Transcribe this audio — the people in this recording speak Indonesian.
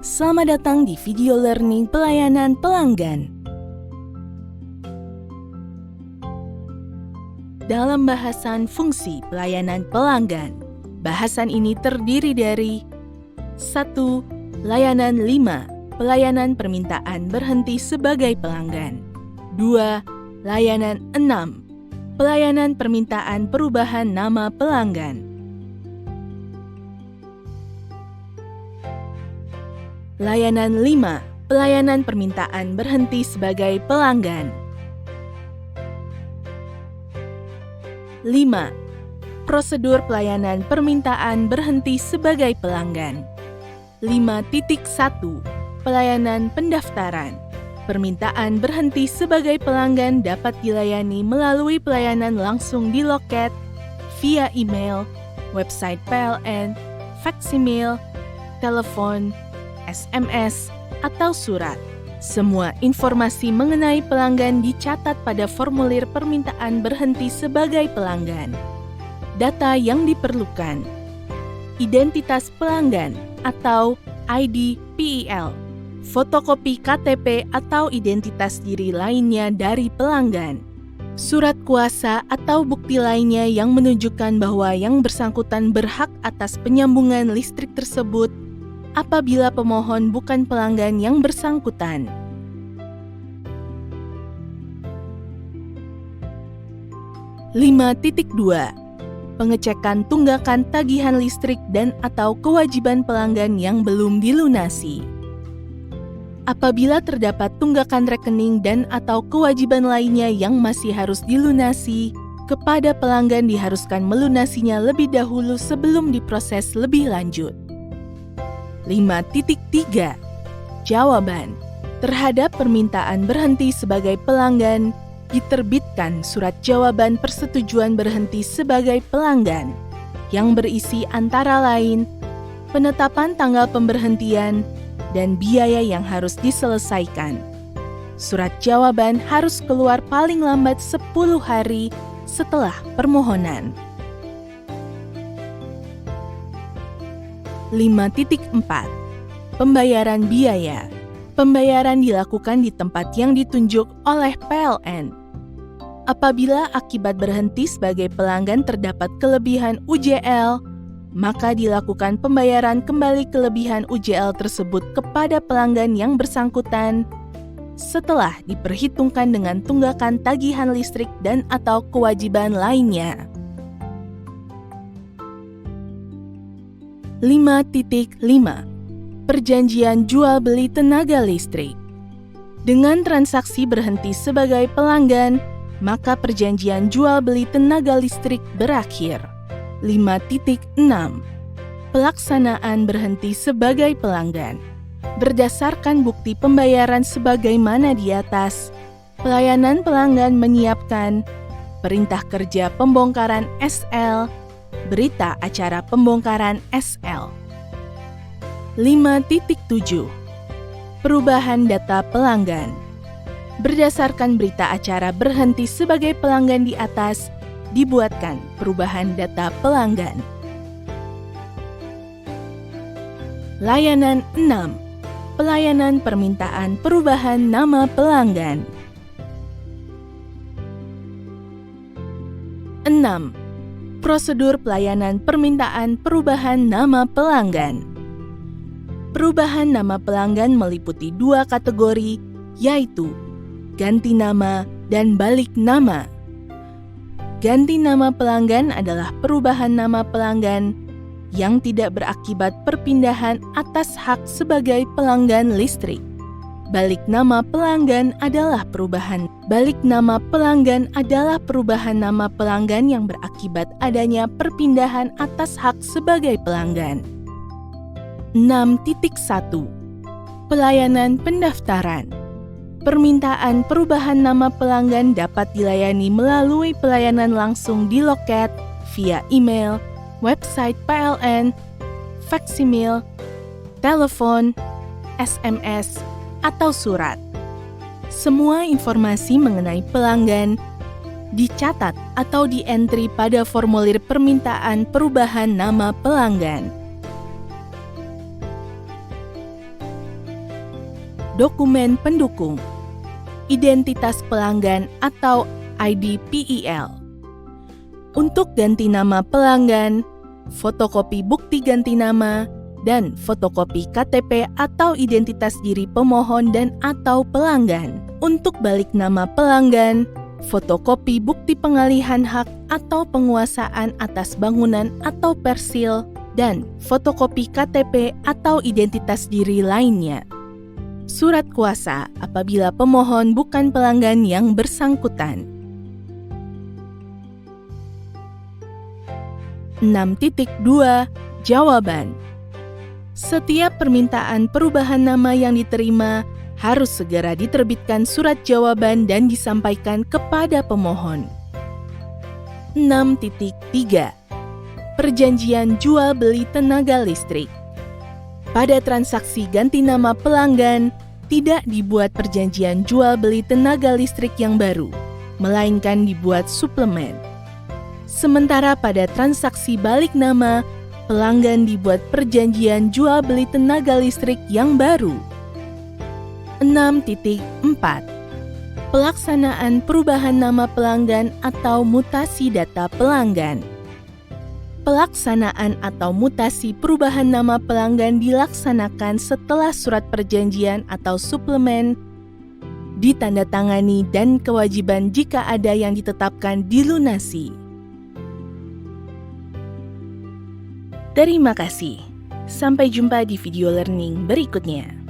Selamat datang di video learning pelayanan pelanggan. Dalam bahasan fungsi pelayanan pelanggan, bahasan ini terdiri dari 1. Layanan 5, pelayanan permintaan berhenti sebagai pelanggan. 2. Layanan 6, pelayanan permintaan perubahan nama pelanggan. Layanan 5, pelayanan permintaan berhenti sebagai pelanggan. 5. Prosedur pelayanan permintaan berhenti sebagai pelanggan. 5.1. Pelayanan pendaftaran. Permintaan berhenti sebagai pelanggan dapat dilayani melalui pelayanan langsung di loket, via email, website PLN, faksimil, telepon, SMS, atau surat. Semua informasi mengenai pelanggan dicatat pada formulir permintaan berhenti sebagai pelanggan. Data yang diperlukan: identitas pelanggan atau ID PIL, fotokopi KTP atau identitas diri lainnya dari pelanggan, surat kuasa atau bukti lainnya yang menunjukkan bahwa yang bersangkutan berhak atas penyambungan listrik tersebut apabila pemohon bukan pelanggan yang bersangkutan. Lima titik 2. Pengecekan tunggakan tagihan listrik dan atau kewajiban pelanggan yang belum dilunasi. Apabila terdapat tunggakan rekening dan atau kewajiban lainnya yang masih harus dilunasi, kepada pelanggan diharuskan melunasinya lebih dahulu sebelum diproses lebih lanjut. 5.3. Jawaban. Terhadap permintaan berhenti sebagai pelanggan, diterbitkan surat jawaban persetujuan berhenti sebagai pelanggan yang berisi antara lain penetapan tanggal pemberhentian dan biaya yang harus diselesaikan. Surat jawaban harus keluar paling lambat 10 hari setelah permohonan. 5.4. Pembayaran biaya. Pembayaran dilakukan di tempat yang ditunjuk oleh PLN. Apabila akibat berhenti sebagai pelanggan terdapat kelebihan UJL, maka dilakukan pembayaran kembali kelebihan UJL tersebut kepada pelanggan yang bersangkutan setelah diperhitungkan dengan tunggakan tagihan listrik dan atau kewajiban lainnya. 5.5. Perjanjian jual beli tenaga listrik. Dengan transaksi berhenti sebagai pelanggan, maka perjanjian jual beli tenaga listrik berakhir. 5.6. Pelaksanaan berhenti sebagai pelanggan. Berdasarkan bukti pembayaran sebagaimana di atas, pelayanan pelanggan menyiapkan perintah kerja pembongkaran SL, berita acara pembongkaran SL. 5.7. Perubahan data pelanggan. Berdasarkan berita acara berhenti sebagai pelanggan di atas, dibuatkan perubahan data pelanggan. Layanan 6. Pelayanan permintaan perubahan nama pelanggan. 6. Prosedur pelayanan permintaan perubahan nama pelanggan. Perubahan nama pelanggan meliputi 2 kategori, yaitu ganti nama dan balik nama. Ganti nama pelanggan adalah perubahan nama pelanggan yang tidak berakibat perpindahan atas hak sebagai pelanggan listrik. Balik nama pelanggan adalah perubahan nama pelanggan yang berakibat adanya perpindahan atas hak sebagai pelanggan. 6.1. Pelayanan pendaftaran. Permintaan perubahan nama pelanggan dapat dilayani melalui pelayanan langsung di loket, via email, website PLN, faksimil, telepon, SMS, atau surat. Semua informasi mengenai pelanggan dicatat atau di-entry pada formulir permintaan perubahan nama pelanggan. dokumen pendukung, identitas pelanggan atau IDPEL. Untuk ganti nama pelanggan, fotokopi bukti ganti nama, dan fotokopi KTP atau identitas diri pemohon dan atau pelanggan. Untuk balik nama pelanggan, fotokopi bukti pengalihan hak atau penguasaan atas bangunan atau persil, dan fotokopi KTP atau identitas diri lainnya. Surat kuasa apabila pemohon bukan pelanggan yang bersangkutan. 6.2 Jawaban. Setiap permintaan perubahan nama yang diterima harus segera diterbitkan surat jawaban dan disampaikan kepada pemohon. 6.3 Perjanjian jual beli tenaga listrik. Pada transaksi ganti nama pelanggan, tidak dibuat perjanjian jual beli tenaga listrik yang baru, melainkan dibuat suplemen. Sementara pada transaksi balik nama, pelanggan dibuat perjanjian jual beli tenaga listrik yang baru. 6.4 Pelaksanaan perubahan nama pelanggan atau mutasi data pelanggan. Pelaksanaan atau mutasi perubahan nama pelanggan dilaksanakan setelah surat perjanjian atau suplemen ditandatangani dan kewajiban jika ada yang ditetapkan dilunasi. Terima kasih. Sampai jumpa di video learning berikutnya.